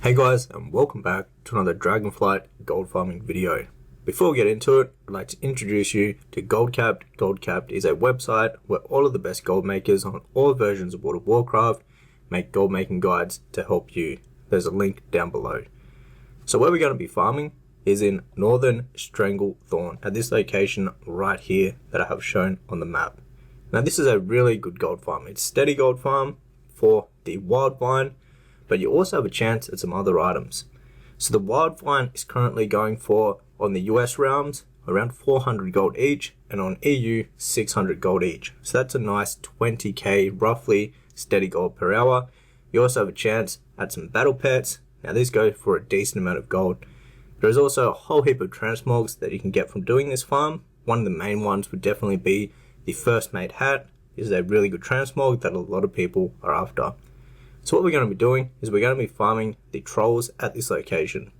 Hey guys, and welcome back to another Dragonflight gold farming video. Before we get into it, I'd like to introduce you to Goldcapped. Goldcapped is a website where all of the best gold makers on all versions of World of Warcraft make gold making guides to help you. There's a link down below. So where we're going to be farming is in Northern Stranglethorn at this location right here that I have shown on the map. Now this is a really good gold farm. It's steady gold farm for the wild vine, but you also have a chance at some other items. So the wild vine is currently going for, on the US realms, around 400 gold each, and on EU 600 gold each. So that's a nice 20k roughly steady gold per hour. You also have a chance at some battle pets. Now these go for a decent amount of gold. There's also a whole heap of transmogs that you can get from doing this farm. One of the main ones would definitely be the First Mate hat. This is a really good transmog that a lot of people are after. So what we're going to be doing is we're going to be farming the trolls at this location.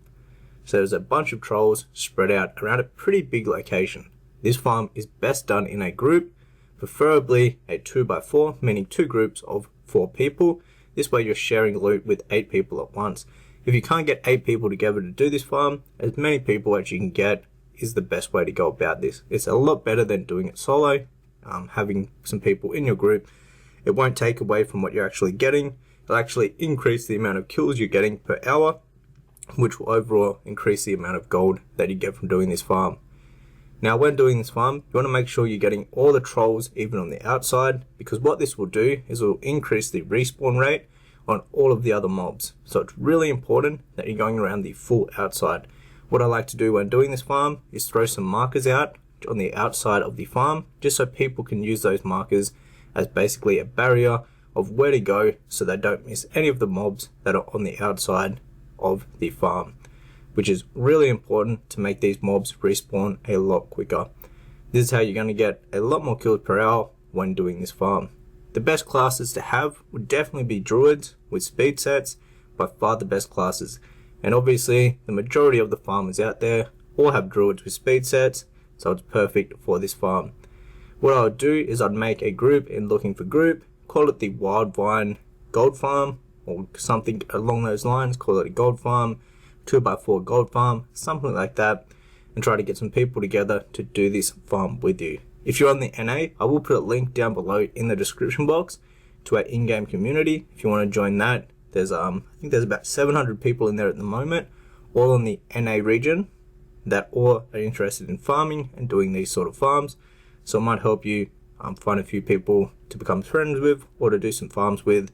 So there's a bunch of trolls spread out around a pretty big location. This farm is best done in a group, preferably a 2x4, meaning two groups of 4 people. This way you're sharing loot with 8 people at once. If you can't get 8 people together to do this farm, as many people as you can get is the best way to go about this. It's a lot better than doing it solo. Having some people in your group, it won't take away from what you're actually getting. It'll actually increase the amount of kills you're getting per hour, which will overall increase the amount of gold that you get from doing this farm. Now when doing this farm, you want to make sure you're getting all the trolls even on the outside, because what this will do is it will increase the respawn rate on all of the other mobs. So it's really important that you're going around the full outside. What I like to do when doing this farm is throw some markers out on the outside of the farm, just so people can use those markers as basically a barrier of where to go so they don't miss any of the mobs that are on the outside of the farm, which is really important to make these mobs respawn a lot quicker. This is how you're going to get a lot more kills per hour when doing this farm. The best classes to have would definitely be druids with speed sets, by far the best classes. And obviously the majority of the farmers out there all have druids with speed sets, so it's perfect for this farm. What I would do is I'd make a group in Looking for Group, call it the Wild Vine Gold Farm, or something along those lines, call it a gold farm, 2x4 gold farm, something like that, and try to get some people together to do this farm with you. If you're on the NA, I will put a link down below in the description box to our in-game community. If you want to join that, there's I think there's about 700 people in there at the moment, all in the NA region, that all are interested in farming and doing these sort of farms. So it might help you find a few people to become friends with or to do some farms with.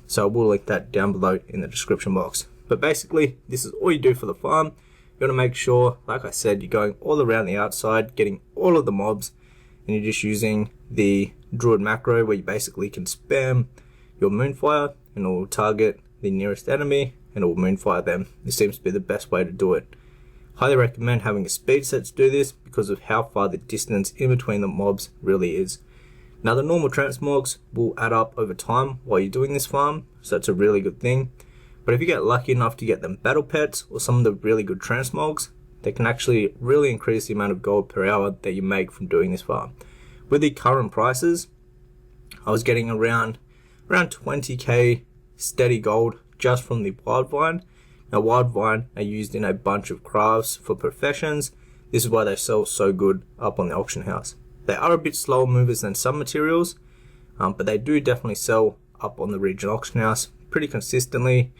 So I will link that down below in the description box. But basically, this is all you do for the farm. You want to make sure, like I said, you're going all around the outside, getting all of the mobs, and you're just using the druid macro where you basically can spam your moonfire and it will target the nearest enemy and it will moonfire them. This seems to be the best way to do it. Highly recommend having a speed set to do this because of how far the distance in between the mobs really is. Now the normal transmogs will add up over time while you're doing this farm, so that's a really good thing. But if you get lucky enough to get them battle pets or some of the really good transmogs, they can actually really increase the amount of gold per hour that you make from doing this farm. With the current prices, I was getting around 20k steady gold just from the wild vine. Now wild vine are used in a bunch of crafts for professions. This is why they sell so good up on the auction house. They are a bit slower movers than some materials, but they do definitely sell up on the region auction house pretty consistently,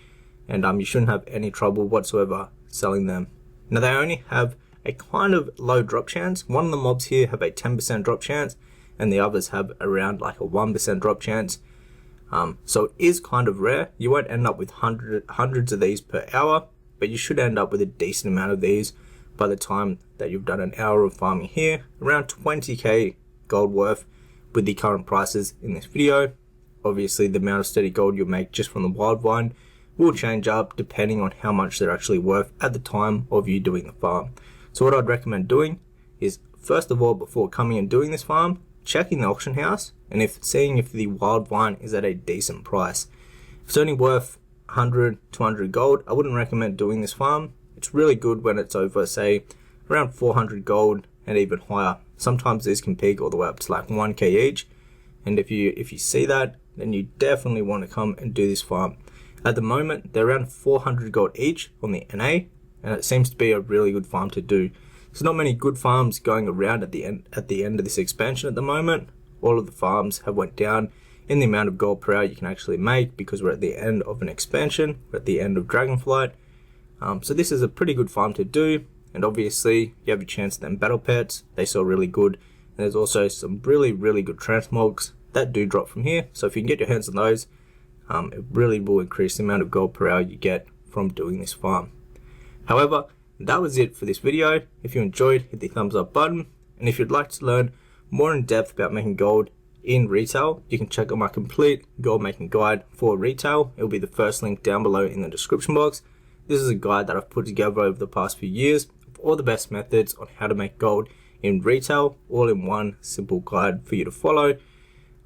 and you shouldn't have any trouble whatsoever selling them. Now they only have a kind of low drop chance. One of the mobs here have a 10% drop chance, and the others have around like a 1% drop chance. So it is kind of rare. You won't end up with hundreds of these per hour, but you should end up with a decent amount of these by the time that you've done an hour of farming here. Around 20k gold worth with the current prices in this video. Obviously the amount of steady gold you'll make just from the wild vine will change up depending on how much they're actually worth at the time of you doing the farm. So what I'd recommend doing is, first of all, before coming and doing this farm, checking the auction house and seeing if the wild vine is at a decent price. If it's only worth 100, 200 gold, I wouldn't recommend doing this farm. It's really good when it's over, say, around 400 gold and even higher. Sometimes these can peak all the way up to like 1k each, and if you see that, then you definitely want to come and do this farm. At the moment, they're around 400 gold each on the NA, and it seems to be a really good farm to do. There's not many good farms going around at the end of this expansion at the moment. All of the farms have went down in the amount of gold per hour you can actually make because we're at the end of an expansion. We're at the end of Dragonflight. So this is a pretty good farm to do, and obviously you have a chance at them battle pets. They sell really good. And there's also some really good transmogs that do drop from here. So if you can get your hands on those, it really will increase the amount of gold per hour you get from doing this farm. However, that was it for this video. If you enjoyed, hit the thumbs up button. And if you'd like to learn more in depth about making gold in retail, you can check out my complete gold making guide for retail. It will be the first link down below in the description box. This is a guide that I've put together over the past few years of all the best methods on how to make gold in retail, all in one simple guide for you to follow.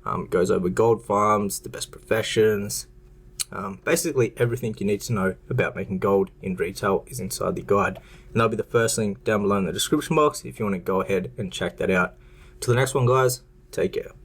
It goes over gold farms, the best professions, basically everything you need to know about making gold in retail is inside the guide. And that'll be the first link down below in the description box if you want to go ahead and check that out. Till the next one, guys, take care.